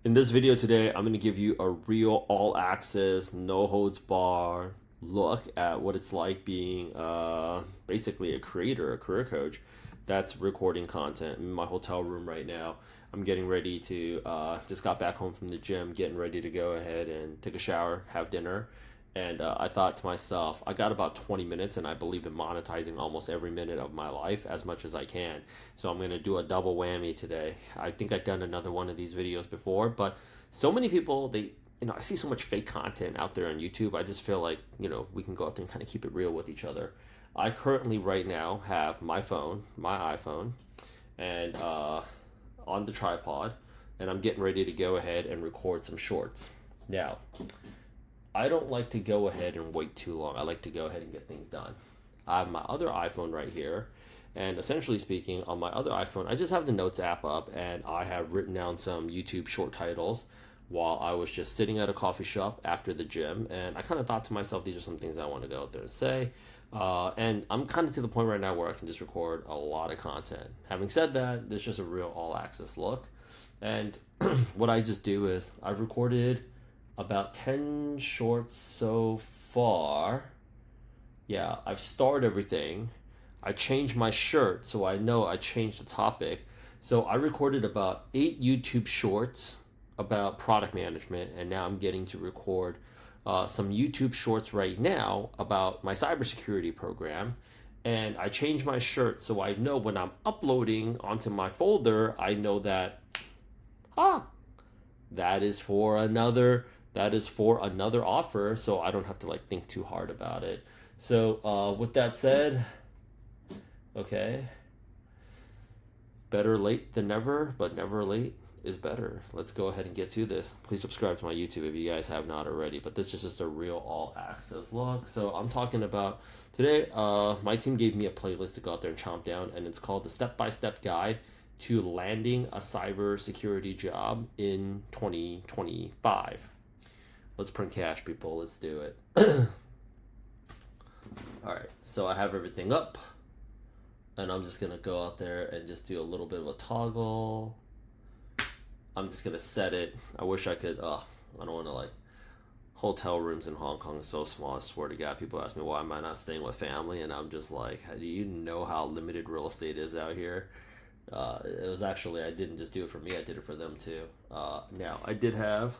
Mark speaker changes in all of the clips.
Speaker 1: In this video today, I'm going to give you a real all access, no holds bar look at what it's like being basically a creator, a career coach that's recording content. I'm in my hotel room right now. I'm getting ready to, just got back home from the gym, getting ready to go ahead and take a shower, have dinner. And I thought to myself, I got about 20 minutes, and I believe in monetizing almost every minute of my life as much as I can. So I'm going to do a double whammy today. I think I've done another one of these videos before, but so many people, I see so much fake content out there on YouTube. I just feel like, we can go out there and kind of keep it real with each other. I currently, right now, have my phone, my iPhone, and on the tripod, and I'm getting ready to go ahead and record some shorts. Now, I don't like to go ahead and wait too long. I like to go ahead and get things done. I have my other iPhone right here, and essentially speaking, on my other iPhone, I just have the Notes app up, and I have written down some YouTube short titles while I was just sitting at a coffee shop after the gym, and I kind of thought to myself, these are some things I want to go out there and say. And I'm kind of to the point right now where I can just record a lot of content. Having said that, there's just a real all-access look. And what I just do is I've recorded about 10 shorts so far. Yeah, I've starred everything. I changed my shirt, so I know I changed the topic. So I recorded about 8 YouTube shorts about product management, and now I'm getting to record some YouTube shorts right now about my cybersecurity program. And I changed my shirt, so I know when I'm uploading onto my folder, I know that, ah, that is for another offer, so I don't have to think too hard about it. So with that said, okay, better late than never, but never late is better. Let's go ahead and get to this. Please subscribe to my YouTube if you guys have not already, but this is just a real all access look. So I'm talking about today, my team gave me a playlist to go out there and chomp down, and it's called the step-by-step guide to landing a cybersecurity job in 2025. Let's print cash, people. Let's do it. All right, so I have everything up, and I'm just gonna go out there and just do a little bit of a toggle. I'm just gonna set it. I wish I could. I don't want to hotel rooms in Hong Kong is so small. I swear to God, people ask me why am I not staying with family, and I'm just like, do you know how limited real estate is out here? It was actually, I didn't just do it for me. I did it for them too. Now I did have,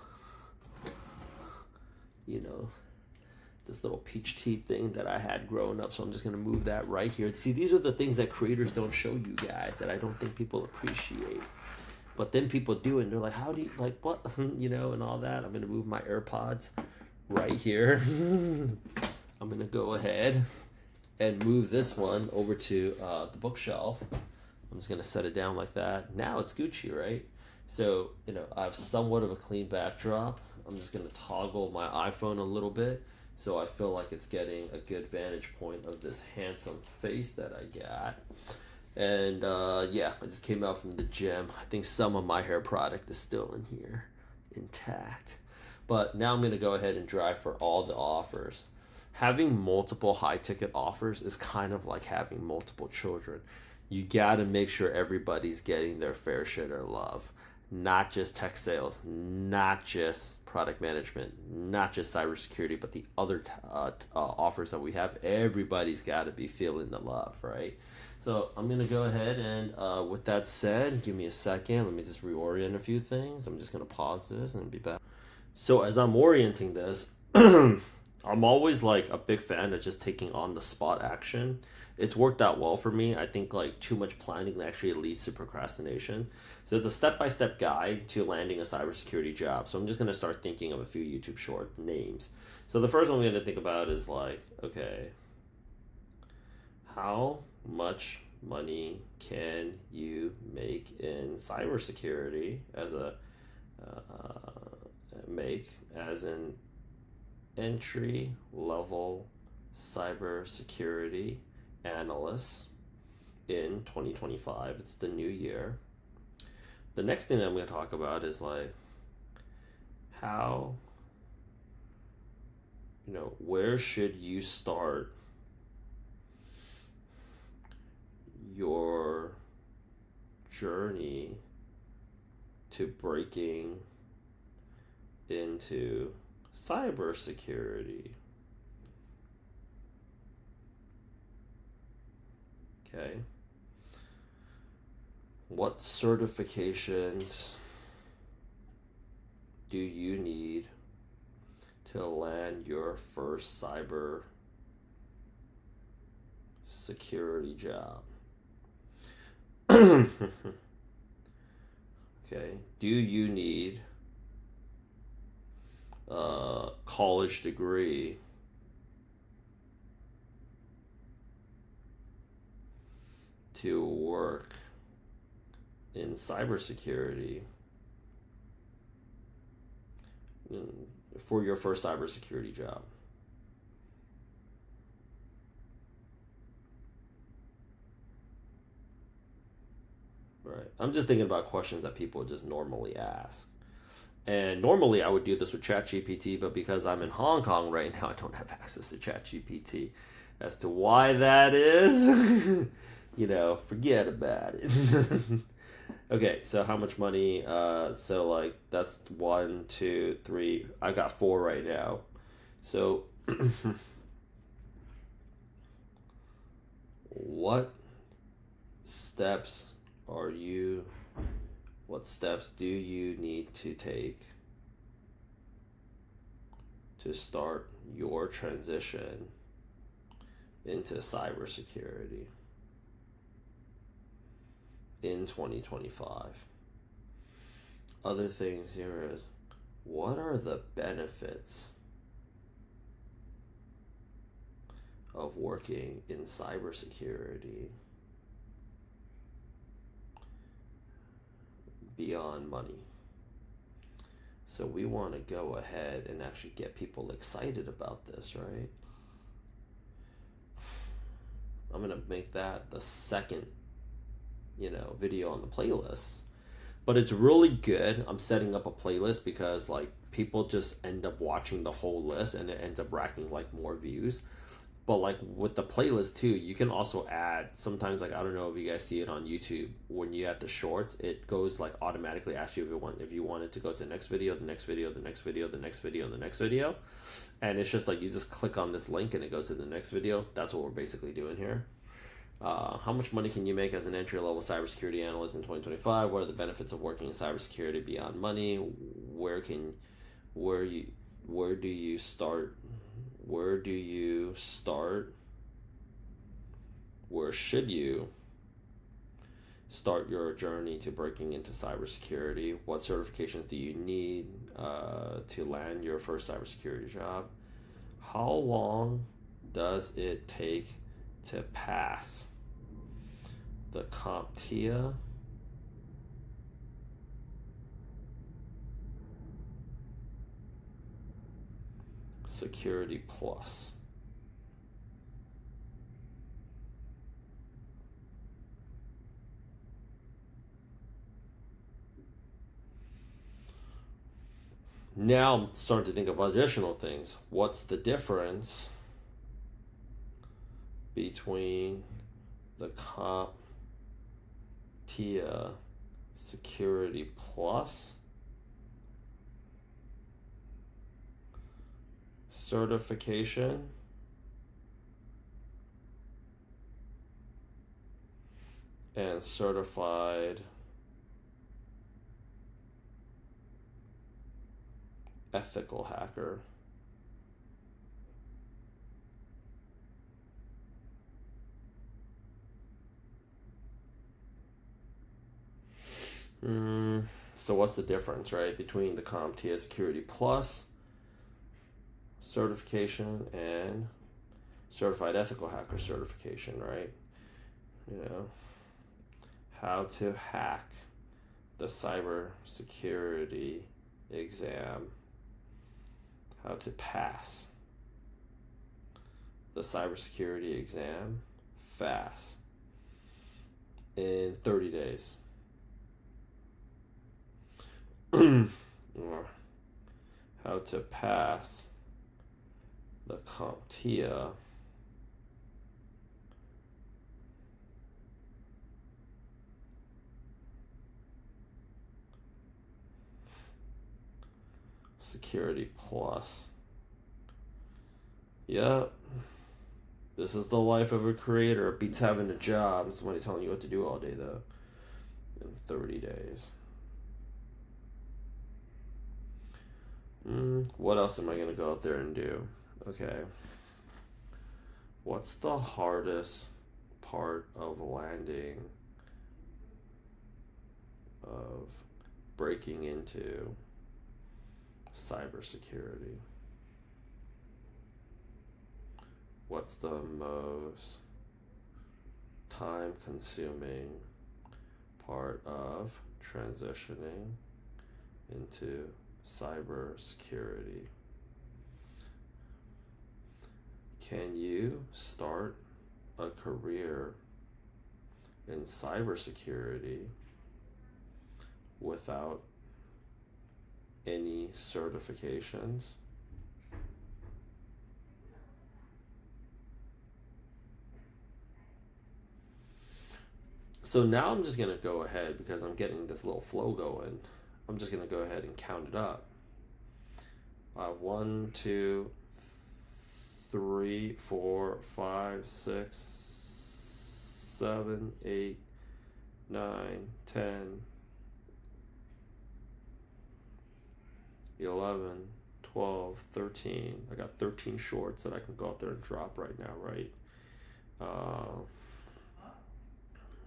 Speaker 1: this little peach tea thing that I had growing up. So I'm just going to move that right here. See, these are the things that creators don't show you guys that I don't think people appreciate. But then people do, and they're like, how do you, what? And all that. I'm going to move my AirPods right here. I'm going to go ahead and move this one over to the bookshelf. I'm just going to set it down like that. Now it's Gucci, right? So, I have somewhat of a clean backdrop. I'm just going to toggle my iPhone a little bit so I feel like it's getting a good vantage point of this handsome face that I got. And I just came out from the gym. I think some of my hair product is still in here, intact. But now I'm going to go ahead and drive for all the offers. Having multiple high-ticket offers is kind of like having multiple children. You got to make sure everybody's getting their fair share of love. Not just tech sales, not just product management, not just cybersecurity, but the other offers that we have. Everybody's got to be feeling the love, right? So I'm going to go ahead and with that said, give me a second. Let me just reorient a few things. I'm just going to pause this and be back. So as I'm orienting this, I'm always a big fan of just taking on the spot action. It's worked out well for me. I think too much planning actually leads to procrastination. So it's a step-by-step guide to landing a cybersecurity job. So I'm just going to start thinking of a few YouTube short names. So the first one I'm going to think about is okay, how much money can you make in cybersecurity as an entry level cybersecurity analyst in 2025. It's the new year. The next thing that I'm going to talk about is how, where should you start your journey to breaking into cybersecurity. Okay. What certifications do you need to land your first cyber security job? Okay. Do you need a college degree to work in cybersecurity for your first cybersecurity job? Right. I'm just thinking about questions that people just normally ask. And normally I would do this with ChatGPT, but because I'm in Hong Kong right now, I don't have access to ChatGPT. As to why that is, forget about it. Okay, so how much money? So like that's 1, 2, 3. I got 4 right now. So, what steps are you? What steps do you need to take to start your transition into cybersecurity in 2025? Other things here is, what are the benefits of working in cybersecurity beyond money? So we want to go ahead and actually get people excited about this, right? I'm going to make that the second, video on the playlist. But it's really good. I'm setting up a playlist because like people just end up watching the whole list and it ends up racking like more views. But like with the playlist too, you can also add sometimes, like I don't know if you guys see it on YouTube, when you add the shorts, it goes like automatically asks you if you wanted to go to the next video, the next video, the next video, the next video, the next video. And it's just like you just click on this link and it goes to the next video. That's what we're basically doing here. How much money can you make as an entry-level cybersecurity analyst in 2025? What are the benefits of working in cybersecurity beyond money? Where do you start? Where do you start? Where should you start your journey to breaking into cybersecurity? What certifications do you need to land your first cybersecurity job? How long does it take to pass the CompTIA Security Plus? Now I'm starting to think of additional things. What's the difference between the CompTIA Security Plus certification and certified ethical hacker? So what's the difference, right, between the CompTIA Security Plus certification and certified ethical hacker certification, right? How to hack the cybersecurity exam, how to pass the cybersecurity exam fast in 30 days. Or how to pass the CompTIA Security Plus. Yep. This is the life of a creator. It beats having a job and somebody telling you what to do all day, though. In 30 days. What else am I going to go out there and do? Okay. What's the hardest part of landing, of breaking into cybersecurity? What's the most time-consuming part of transitioning into cybersecurity? Can you start a career in cybersecurity without any certifications? So now I'm just going to go ahead, because I'm getting this little flow going. I'm just going to go ahead and count it up. 1, 2, 3, 4, 5, 6, 7, 8, 9, 10, 11, 12, 13. I got 13 shorts that I can go out there and drop right now, right?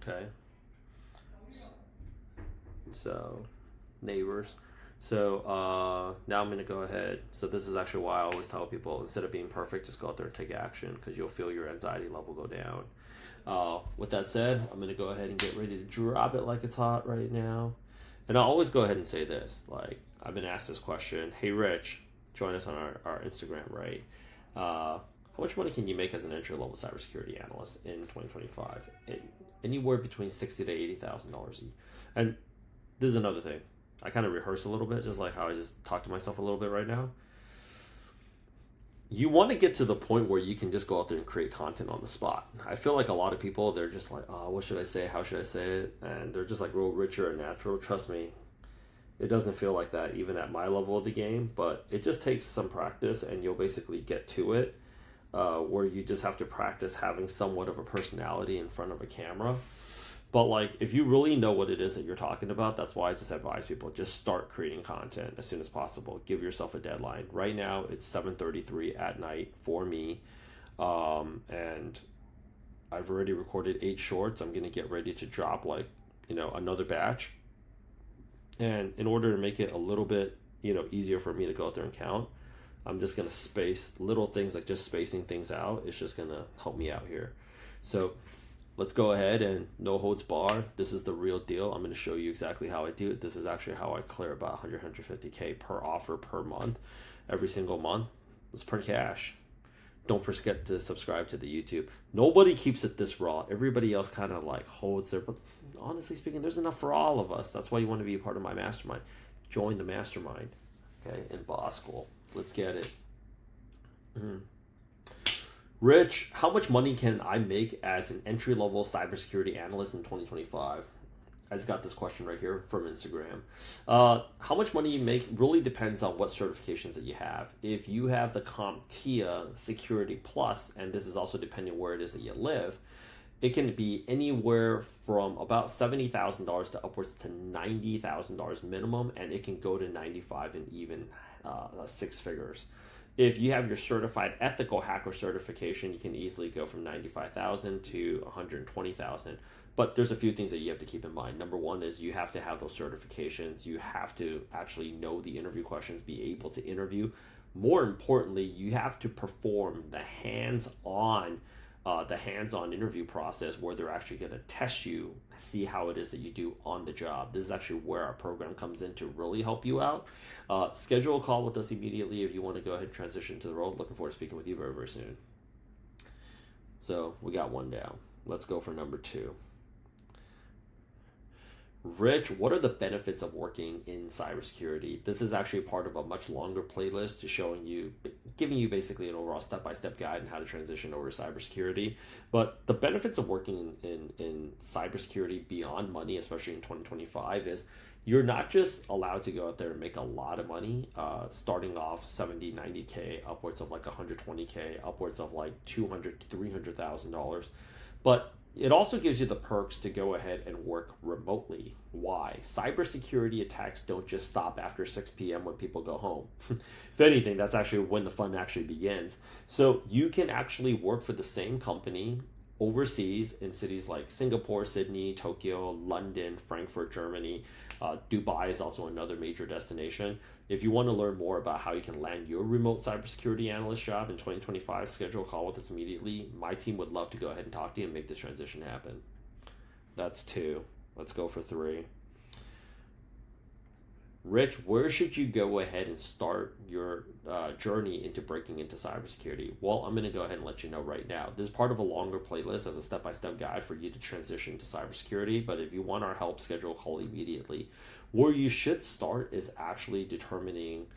Speaker 1: Okay. So, neighbors. So now I'm going to go ahead. So this is actually why I always tell people, instead of being perfect, just go out there and take action, because you'll feel your anxiety level go down. With that said, I'm going to go ahead and get ready to drop it like it's hot right now. And I'll always go ahead and say this. Like, I've been asked this question. Hey, Rich, join us on our Instagram, right? How much money can you make as an entry-level cybersecurity analyst in 2025? Anywhere between $60,000 to $80,000. And this is another thing. I kind of rehearse a little bit, just like how I just talk to myself a little bit right now. You want to get to the point where you can just go out there and create content on the spot. I feel like a lot of people, they're just like, oh, what should I say? How should I say it? And they're just like real richer and natural. Trust me, it doesn't feel like that even at my level of the game, but it just takes some practice and you'll basically get to it, where you just have to practice having somewhat of a personality in front of a camera. But like, if you really know what it is that you're talking about, that's why I just advise people, just start creating content as soon as possible. Give yourself a deadline. Right now, it's 7:33 at night for me. And I've already recorded 8 shorts. I'm going to get ready to drop another batch. And in order to make it a little bit, easier for me to go out there and count, I'm just going to space little things, like just spacing things out. It's just going to help me out here. So let's go ahead and no holds bar. This is the real deal. I'm going to show you exactly how I do it. This is actually how I clear about 150K per offer per month, every single month. Let's print cash. Don't forget to subscribe to the YouTube. Nobody keeps it this raw. Everybody else kind of like holds their, but honestly speaking, there's enough for all of us. That's why you want to be a part of my mastermind. Join the mastermind, okay, in Boss School. Let's get it. Rich, how much money can I make as an entry-level cybersecurity analyst in 2025? I just got this question right here from Instagram. How much money you make really depends on what certifications that you have. If you have the CompTIA Security Plus, and this is also depending where it is that you live, it can be anywhere from about $70,000 to upwards to $90,000 minimum, and it can go to 95 and even 6 figures. If you have your certified ethical hacker certification, you can easily go from 95,000 to 120,000. But there's a few things that you have to keep in mind. Number one is you have to have those certifications. You have to actually know the interview questions, be able to interview. More importantly, you have to perform the hands-on interview process, where they're actually going to test you, see how it is that you do on the job. This is actually where our program comes in to really help you out. Schedule a call with us immediately if you want to go ahead and transition to the role. Looking forward to speaking with you very, very soon. So we got one down. Let's go for number 2. Rich, what are the benefits of working in cybersecurity? This is actually part of a much longer playlist to giving you basically an overall step-by-step guide on how to transition over to cybersecurity. But the benefits of working in cybersecurity beyond money, especially in 2025, is you're not just allowed to go out there and make a lot of money, starting off 70, 90K, upwards of like 120K, upwards of like 200 to $300,000. But it also gives you the perks to go ahead and work remotely. Why? Cybersecurity attacks don't just stop after 6 p.m. when people go home. If anything, that's actually when the fun actually begins. So you can actually work for the same company overseas in cities like Singapore, Sydney, Tokyo, London, Frankfurt, Germany. Dubai is also another major destination. If you want to learn more about how you can land your remote cybersecurity analyst job in 2025, schedule a call with us immediately. My team would love to go ahead and talk to you and make this transition happen. That's 2. Let's go for 3. Rich, where should you go ahead and start your journey into breaking into cybersecurity? Well, I'm going to go ahead and let you know right now. This is part of a longer playlist as a step-by-step guide for you to transition to cybersecurity. But if you want our help, schedule a call immediately. Where you should start is actually determining,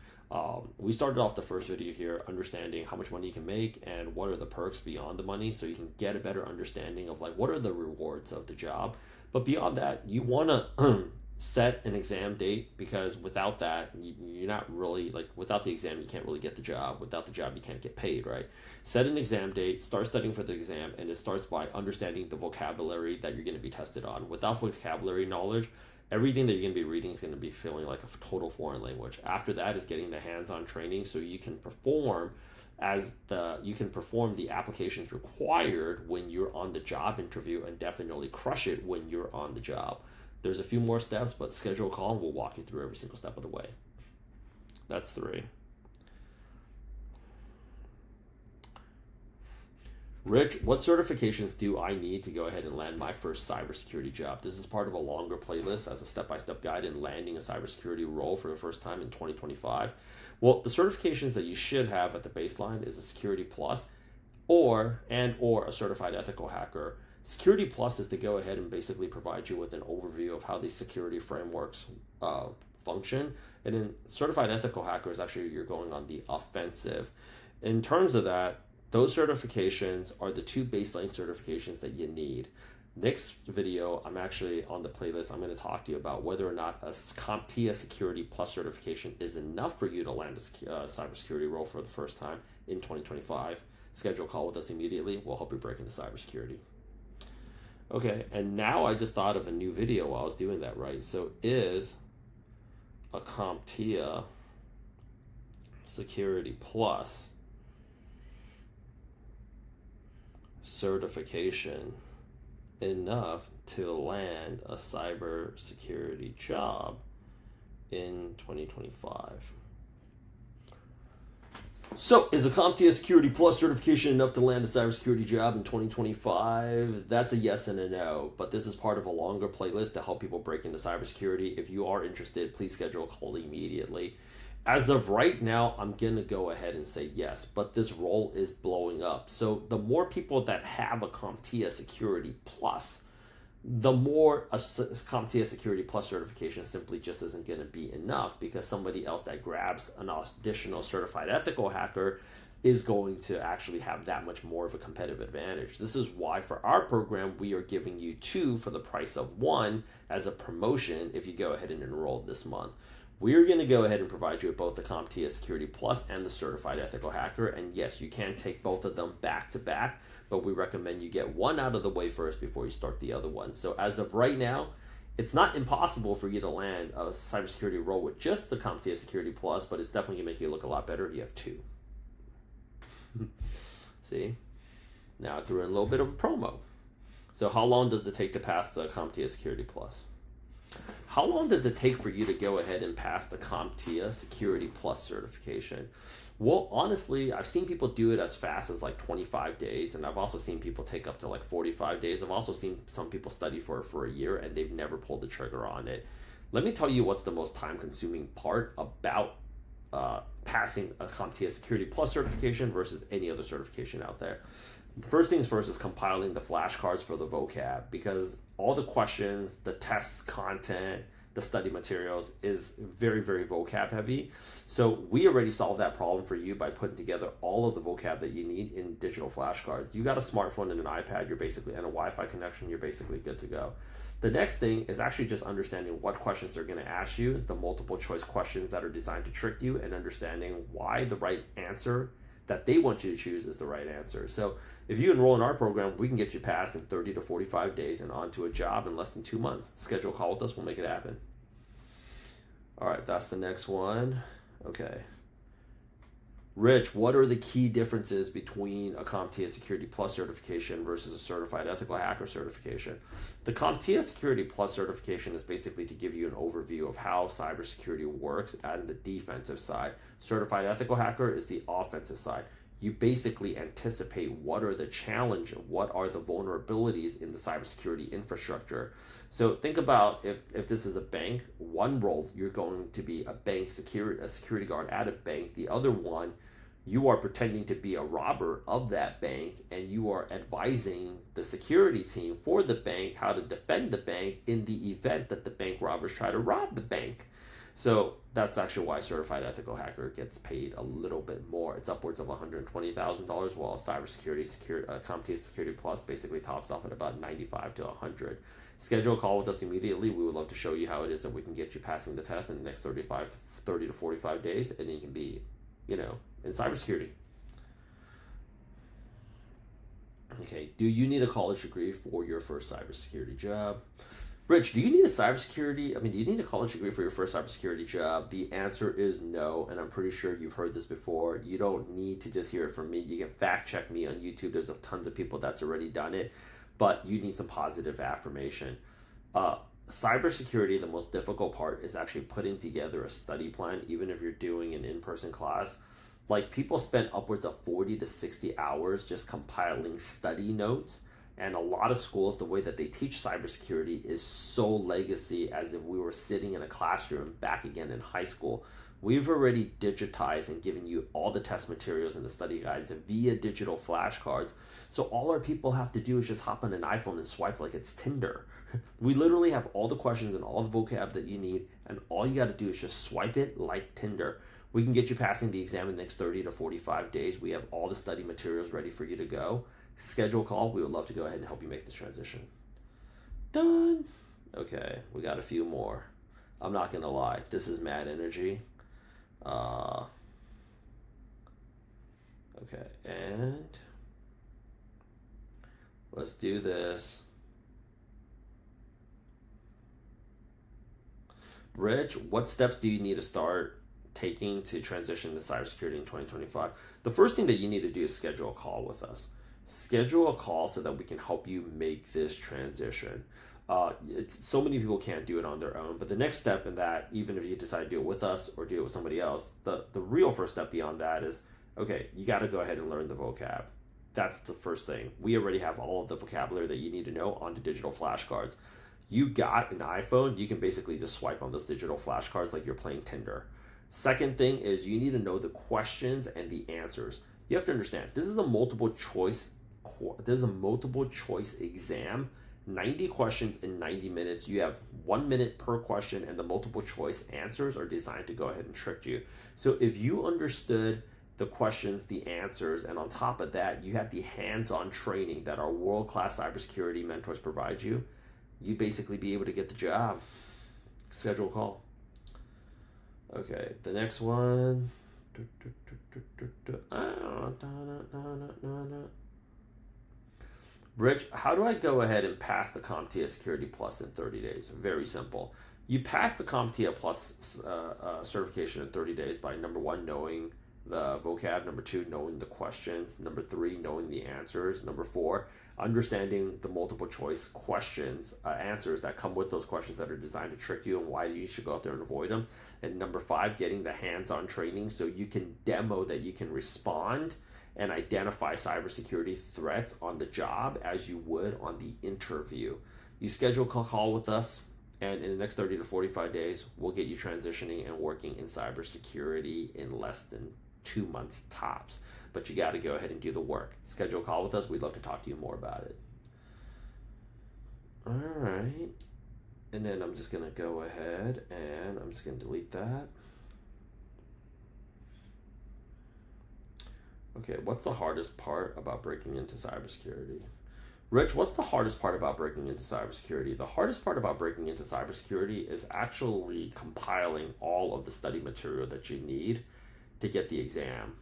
Speaker 1: we started off the first video here, understanding how much money you can make and what are the perks beyond the money, so you can get a better understanding of like what are the rewards of the job. But beyond that, you want to set an exam date, because without that, you're not really, like, without the exam, you can't really get the job. Without the job, you can't get paid, right? Set an exam date, start studying for the exam, and it starts by understanding the vocabulary that you're going to be tested on. Without vocabulary knowledge, everything that you're going to be reading is going to be feeling like a total foreign language. After that is getting the hands-on training so you can perform the applications required when you're on the job interview, and definitely crush it when you're on the job. There's a few more steps, but schedule a call and we'll walk you through every single step of the way. That's 3. Rich, what certifications do I need to go ahead and land my first cybersecurity job? This is part of a longer playlist as a step-by-step guide in landing a cybersecurity role for the first time in 2025. Well, the certifications that you should have at the baseline is a Security Plus or a Certified Ethical Hacker. Security Plus is to go ahead and basically provide you with an overview of how these security frameworks function. And then Certified Ethical Hacker is actually, you're going on the offensive. In terms of that, those certifications are the 2 baseline certifications that you need. Next video, I'm actually on the playlist, I'm going to talk to you about whether or not a CompTIA Security Plus certification is enough for you to land a cybersecurity role for the first time in 2025. Schedule a call with us immediately. We'll help you break into cybersecurity. Okay, and now I just thought of a new video while I was doing that, right? So is a CompTIA Security Plus certification enough to land a cybersecurity job in 2025? So, is a CompTIA Security Plus certification enough to land a cybersecurity job in 2025? That's a yes and a no, but this is part of a longer playlist to help people break into cybersecurity. If you are interested, please schedule a call immediately. As of right now, I'm going to go ahead and say yes, but this role is blowing up. So the more people that have a CompTIA Security Plus, the more a CompTIA Security Plus certification simply just isn't going to be enough, because somebody else that grabs an additional Certified Ethical Hacker is going to actually have that much more of a competitive advantage. This is why for our program, we are giving you 2 for the price of 1 as a promotion if you go ahead and enroll this month. We're going to go ahead and provide you with both the CompTIA Security Plus and the Certified Ethical Hacker. And yes, you can take both of them back to back, but we recommend you get one out of the way first before you start the other one. So as of right now, it's not impossible for you to land a cybersecurity role with just the CompTIA Security Plus, but it's definitely going to make you look a lot better. You have 2. See? Now I threw in a little bit of a promo. So how long does it take to pass the CompTIA Security Plus? How long does it take for you to go ahead and pass the CompTIA Security Plus certification? Well, honestly, I've seen people do it as fast as like 25 days, and I've also seen people take up to like 45 days. I've also seen some people study for it for a year, and they've never pulled the trigger on it. Let me tell you what's the most time-consuming part about passing a CompTIA Security Plus certification versus any other certification out there. First things first is compiling the flashcards for the vocab, because all the questions, the tests, content, the study materials is very, very vocab heavy. So we already solved that problem for you by putting together all of the vocab that you need in digital flashcards. You got a smartphone and an iPad, you're basically, and a Wi-Fi connection, you're basically good to go. The next thing is actually just understanding what questions they're going to ask you, the multiple choice questions that are designed to trick you, and understanding why the right answer that they want you to choose is the right answer. So if you enroll in our program, we can get you passed in 30 to 45 days and onto a job in less than 2 months. Schedule a call with us, we'll make it happen. All right, that's the next one. Okay. Rich, what are the key differences between a CompTIA Security Plus certification versus a Certified Ethical Hacker certification? The CompTIA Security Plus certification is basically to give you an overview of how cybersecurity works on the defensive side. Certified Ethical Hacker is the offensive side. You basically anticipate what are the challenges, what are the vulnerabilities in the cybersecurity infrastructure. So think about if this is a bank, one role you're going to be a security guard at a bank. The other one, you are pretending to be a robber of that bank, and you are advising the security team for the bank how to defend the bank in the event that the bank robbers try to rob the bank. So that's actually why Certified Ethical Hacker gets paid a little bit more. It's upwards of $120,000, while CompTIA Security Plus basically tops off at about $95 to $100. Schedule a call with us immediately. We would love to show you how it is that we can get you passing the test in the next 30 to 45 days, and then you can be, in cybersecurity. Okay, do you need a college degree for your first cybersecurity job? Rich, do you need do you need a college degree for your first cybersecurity job? The answer is no, and I'm pretty sure you've heard this before. You don't need to just hear it from me. You can fact check me on YouTube. There's tons of people that's already done it, but you need some positive affirmation. Cybersecurity, the most difficult part is actually putting together a study plan, even if you're doing an in-person class. Like, people spend upwards of 40 to 60 hours just compiling study notes. And a lot of schools, the way that they teach cybersecurity is so legacy, as if we were sitting in a classroom back again in high school. We've already digitized and given you all the test materials and the study guides via digital flashcards. So all our people have to do is just hop on an iPhone and swipe like it's Tinder. We literally have all the questions and all the vocab that you need, and all you got to do is just swipe it like Tinder. We can get you passing the exam in the next 30 to 45 days. We have all the study materials ready for you to go. Schedule a call. We would love to go ahead and help you make this transition. Done. Okay, we got a few more. I'm not going to lie. This is mad energy. Okay, and let's do this. Rich, what steps do you need to start taking to transition to cybersecurity in 2025? The first thing that you need to do is schedule a call with us. Schedule a call so that we can help you make this transition. So many people can't do it on their own, but the next step in that, even if you decide to do it with us or do it with somebody else, the real first step beyond that is, okay, you got to go ahead and learn the vocab. That's the first thing. We already have all of the vocabulary that you need to know onto digital flashcards. You got an iPhone, you can basically just swipe on those digital flashcards like you're playing Tinder. Second thing is, you need to know the questions and the answers. You have to understand, this is a multiple choice exam. 90 questions in 90 minutes. You have 1 minute per question, and the multiple choice answers are designed to go ahead and trick you. So if you understood the questions, the answers, and on top of that, you have the hands-on training that our world-class cybersecurity mentors provide you, you basically be able to get the job. Schedule a call. Okay, the next one. Rich, how do I go ahead and pass the CompTIA Security Plus in 30 days? Very simple. You pass the CompTIA Plus certification in 30 days by, number one, knowing the vocab, number two, knowing the questions, number three, knowing the answers, number four, understanding the multiple choice questions, answers that come with those questions that are designed to trick you and why you should go out there and avoid them, and number five, getting the hands-on training so you can demo that you can respond and identify cybersecurity threats on the job as you would on the interview. You schedule a call with us, and in the next 30 to 45 days, we'll get you transitioning and working in cybersecurity in less than 2 months tops. But you got to go ahead and do the work. Schedule a call with us. We'd love to talk to you more about it. All right. And then I'm just going to go ahead and I'm just going to delete that. Okay, what's the hardest part about breaking into cybersecurity? Rich, what's the hardest part about breaking into cybersecurity? The hardest part about breaking into cybersecurity is actually compiling all of the study material that you need to get the exam,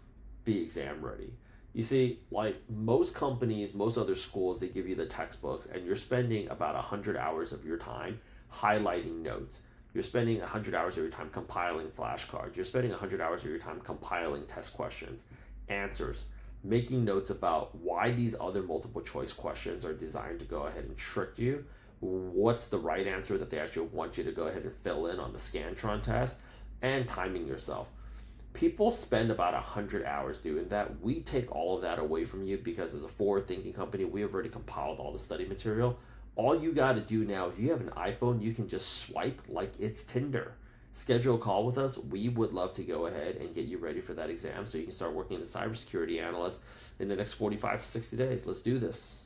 Speaker 1: be exam ready. You see, like most companies, most other schools, they give you the textbooks and you're spending about 100 hours of your time highlighting notes. You're spending 100 hours of your time compiling flashcards. You're spending 100 hours of your time compiling test questions, answers, making notes about why these other multiple choice questions are designed to go ahead and trick you. What's the right answer that they actually want you to go ahead and fill in on the Scantron test, and timing yourself. People spend about 100 hours doing that. We take all of that away from you because as a forward-thinking company, we have already compiled all the study material. All you got to do now, if you have an iPhone, you can just swipe like it's Tinder. Schedule a call with us. We would love to go ahead and get you ready for that exam so you can start working as a cybersecurity analyst in the next 45 to 60 days. Let's do this.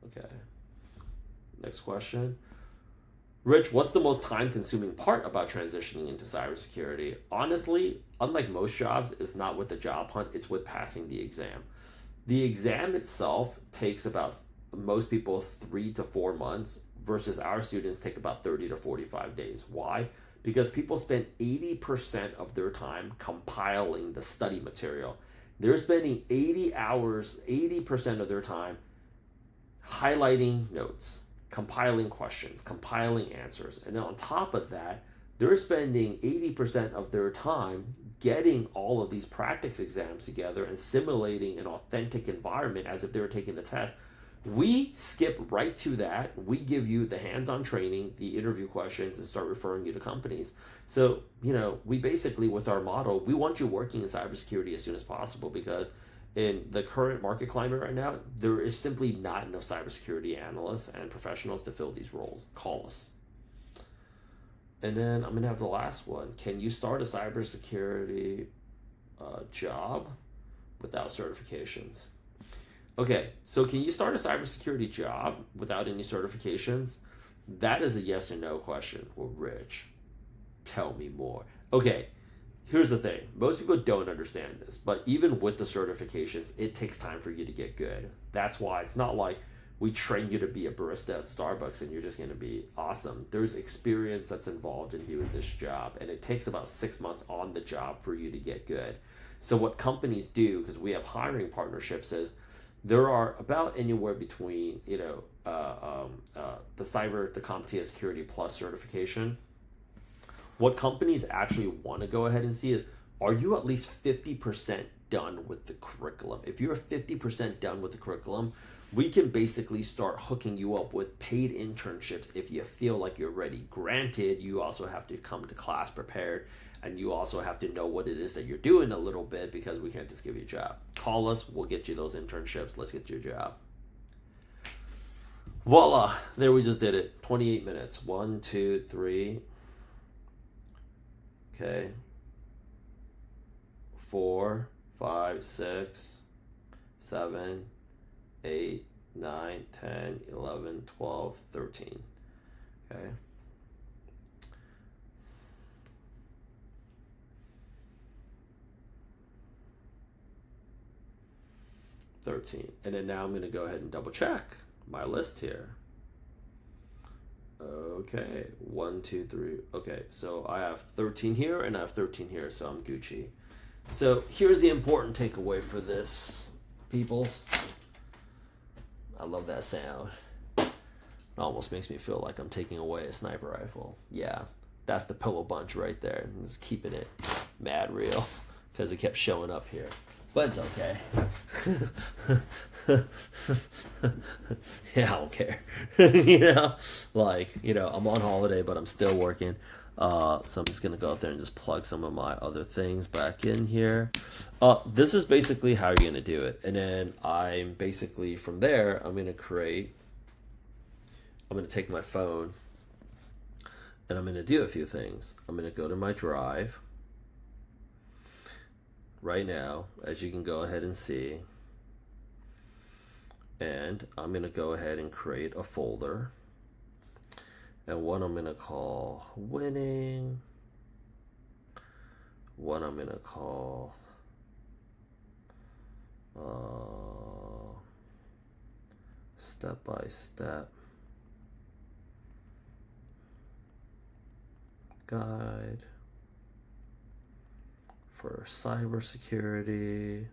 Speaker 1: Okay. Next question. Rich, what's the most time-consuming part about transitioning into cybersecurity? Honestly, unlike most jobs, it's not with the job hunt, it's with passing the exam. The exam itself takes about, most people, 3 to 4 months, versus our students take about 30 to 45 days. Why? Because people spend 80% of their time compiling the study material. They're spending 80 hours, 80% of their time highlighting notes, compiling questions, compiling answers. And then on top of that, they're spending 80% of their time getting all of these practice exams together and simulating an authentic environment as if they were taking the test. We skip right to that. We give you the hands-on training, the interview questions, and start referring you to companies. So, we basically, with our model, we want you working in cybersecurity as soon as possible because in the current market climate right now, there is simply not enough cybersecurity analysts and professionals to fill these roles. Call us. And then I'm going to have the last one. Can you start a cybersecurity job without certifications? Okay, so can you start a cybersecurity job without any certifications? That is a yes or no question. Well, Rich, tell me more. Okay, here's the thing. Most people don't understand this, but even with the certifications, it takes time for you to get good. That's why it's not like we train you to be a barista at Starbucks and you're just going to be awesome. There's experience that's involved in doing this job, and it takes about 6 months on the job for you to get good. So what companies do, because we have hiring partnerships, is there are about anywhere between, the CompTIA Security Plus certification. What companies actually want to go ahead and see is, are you at least 50% done with the curriculum? If you're 50% done with the curriculum, we can basically start hooking you up with paid internships if you feel like you're ready. Granted, you also have to come to class prepared, and you also have to know what it is that you're doing a little bit because we can't just give you a job. Call us, we'll get you those internships. Let's get you a job. Voila, there we just did it. 28 minutes. 1, 2, 3. Okay. 4, 5, 6, 7, 8, 9, 10, 11, 12, 13. Okay. And then now I'm going to go ahead and double check my list here. Okay, 1, 2, 3. Okay, so I have 13 here and I have 13 here, so I'm Gucci. So here's the important takeaway for this, peoples. I love that sound. It almost makes me feel like I'm taking away a sniper rifle. Yeah, that's the pillow bunch right there. I'm just keeping it mad real because it kept showing up here. But it's okay. Yeah, I don't care. I'm on holiday, but I'm still working. So I'm just going to go out there and just plug some of my other things back in here. This is basically how you're going to do it. And then I'm basically, from there, I'm going to take my phone and I'm going to do a few things. I'm going to go to my drive. Right now, as you can go ahead and see, and I'm going to go ahead and create a folder, and one I'm going to call winning, one I'm going to call step-by-step guide for cybersecurity.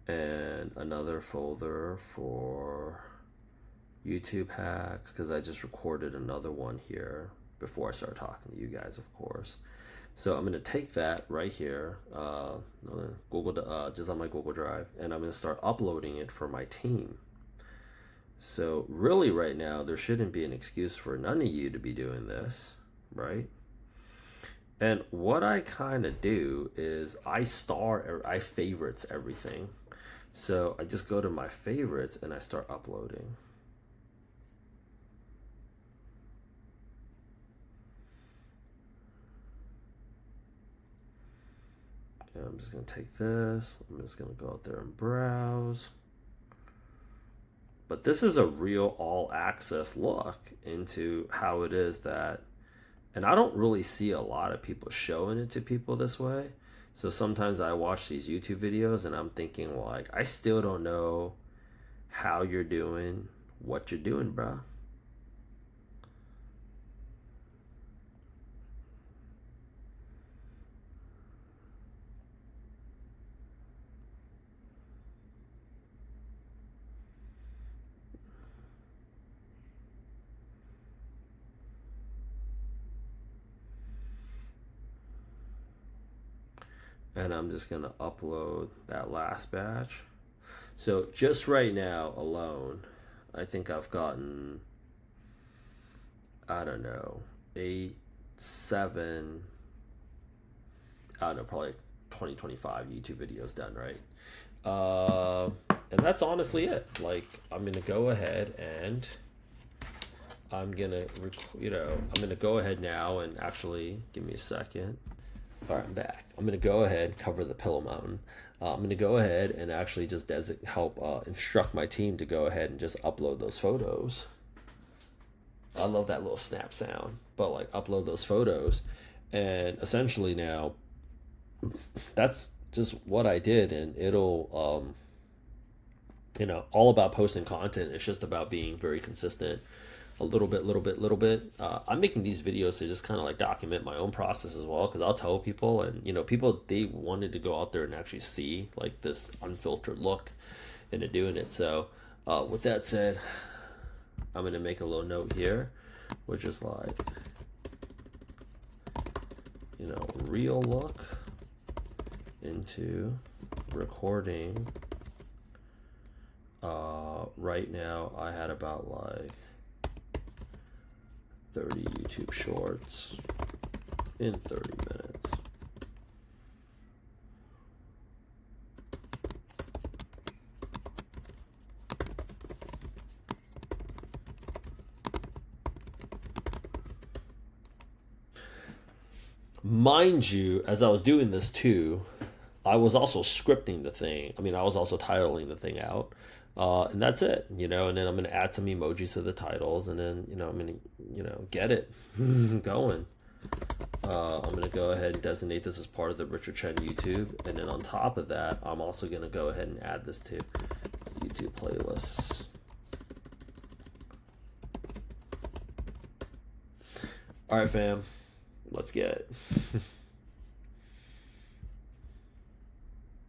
Speaker 1: And another folder for YouTube hacks, because I just recorded another one here before I start talking to you guys, of course. So I'm going to take that right here, Google, just on my Google Drive, and I'm going to start uploading it for my team. So really right now, there shouldn't be an excuse for none of you to be doing this, right? And what I kind of do is I favorites everything. So I just go to my favorites and I start uploading. And I'm just going to take this. I'm just going to go out there and browse. But this is a real all access look into how it is that, and I don't really see a lot of people showing it to people this way. So sometimes I watch these YouTube videos and I'm thinking like, I still don't know how you're doing what you're doing, bro. And I'm just going to upload that last batch. So just right now alone, I think I've gotten, I don't know, 8, 7, I don't know, probably 20, 25 YouTube videos done, right? And that's honestly it. Like, I'm going to go ahead and I'm going to go ahead now and actually, give me a second. All right, I'm back. I'm going to go ahead and cover the pillow mountain. I'm going to go ahead and actually just help instruct my team to go ahead and just upload those photos. I love that little snap sound, but like upload those photos. And essentially now, that's just what I did. And it'll, all about posting content. It's just about being very consistent. A little bit. I'm making these videos to just kind of like document my own process as well, because I'll tell people, and people, they wanted to go out there and actually see like this unfiltered look into doing it. So with that said, I'm going to make a little note here, which is like, real look into recording. Right now I had about like 30 YouTube shorts in 30 minutes. Mind you, as I was doing this too, I was also scripting the thing. I mean, I was also titling the thing out. And that's it, and then I'm going to add some emojis to the titles, and then, I'm going to, get it going. I'm going to go ahead and designate this as part of the Richard Chen YouTube. And then on top of that, I'm also going to go ahead and add this to YouTube playlists. All right, fam, let's get it.